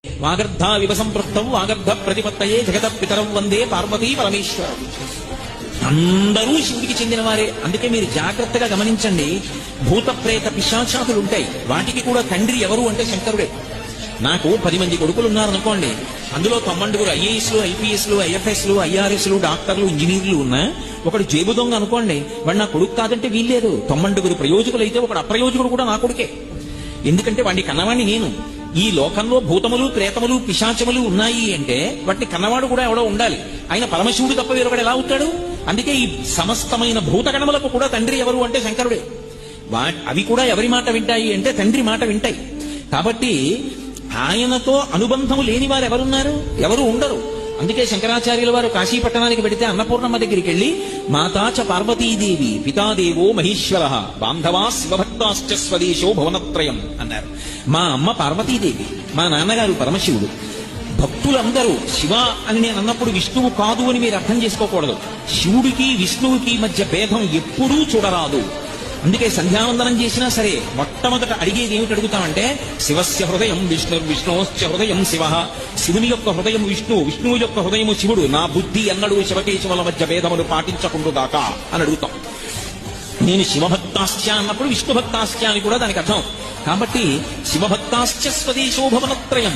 వాగర్ధావివ సంపృక్తం వాగర్ధ ప్రతిపత్తయే జగత పితరం వందే పార్వతీ పరమేశ్వరం. అందరూ శివుడికి చెందిన వారే. అందుకే మీరు జాగ్రత్తగా గమనించండి, భూత ప్రేత పిశాచాతులు ఉంటాయి, వాటికి కూడా తండ్రి ఎవరు అంటే శంకరుడే. నాకు 10 మంది కొడుకులు ఉన్నారనుకోండి, అందులో 90 ఐఏఎస్లు, ఐపీఎస్లు, ఐఎఫ్ఎస్లు, ఐఆర్ఎస్లు, డాక్టర్లు, ఇంజనీర్లు ఉన్నా ఒకడు జేబు దొంగ అనుకోండి, వాడు నా కొడుకు కాదంటే వీల్లేదు. 90 ప్రయోజకులు అయితే ఒకడు అప్రయోజకుడు కూడా నా కొడుకే. ఎందుకంటే వాడిని కన్నవాణ్ణి నేను. ఈ లోకంలో భూతములు, ప్రేతములు, పిశాచములు ఉన్నాయి అంటే వాటిని కన్నవాడు కూడా ఎవడో ఉండాలి. ఆయన పరమశివుడు తప్ప వేరొకడు ఎలా అవుతాడు? అందుకే ఈ సమస్తమైన భూతగణములకు కూడా తండ్రి ఎవరు అంటే శంకరుడే. అవి కూడా ఎవరి మాట వింటాయి అంటే తండ్రి మాట వింటాయి. కాబట్టి ఆయనతో అనుబంధము లేని వారు ఎవరున్నారు? ఎవరు ఉండరు. అందుకే శంకరాచార్యుల వారు కాశీ పట్టణానికి వెడితే అన్నపూర్ణమ్మ దగ్గరికి వెళ్లి మాతాచ పార్వతీదేవి పితాదేవో మహేశ్వర బాంధవా శివభక్తాశ్చ స్వదేశో భువనత్రయం అన్నారు. మా అమ్మ పార్వతీదేవి, మా నాన్నగారు పరమశివుడు. భక్తులందరూ శివ అని నేను అన్నప్పుడు విష్ణువు కాదు అని మీరు అర్థం చేసుకోకూడదు. శివుడికి విష్ణువుకి మధ్య భేదం ఎప్పుడూ చూడరాదు. అందుకే సంధ్యావందనం చేసినా సరే మొట్టమొదట అడిగేది ఏమిటి అడుగుతామంటే శివస్య హృదయం విష్ణు విష్ణోశ్చ హృదయం శివ. శివుని యొక్క హృదయం విష్ణువు, విష్ణువు యొక్క హృదయము శివుడు. నా బుద్ధి ఎన్నడూ శివకేశవుల మధ్య భేదమును పాటించకుండుదాకా అని అడుగుతాం. నేను శివభక్తాశ్చ అన్నప్పుడు విష్ణు భక్తాశ్చ అని కూడా దానికి అర్థం. కాబట్టి శివభక్తాశ్చ స్వదేశో భువనత్రయం.